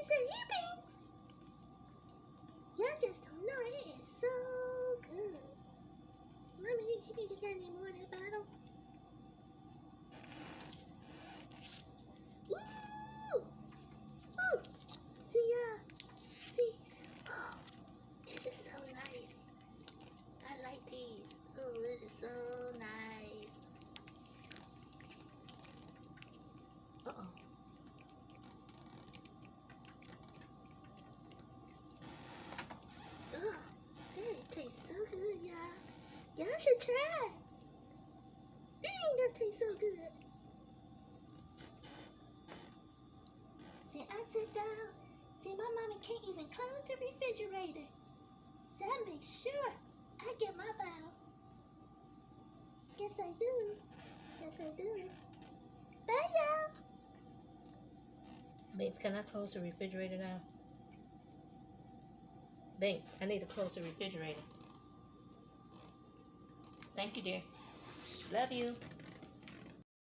said here, Banks. Y'all just don't know it is so good. Mommy, you got any more in that bottle? Ooh! Ooh! See y'all? See? Oh, this is so nice. I like these. Oh, this is so nice. Uh-oh. Oh, that tastes so good, y'all. Y'all should try. That tastes so good. See, I sit down. See, my mommy can't even close the refrigerator. So I make sure I get my bottle. Yes, I do. Yes, I do. Bye, y'all. Banks, can I close the refrigerator now? Banks, I need to close the refrigerator. Thank you, dear. Love you.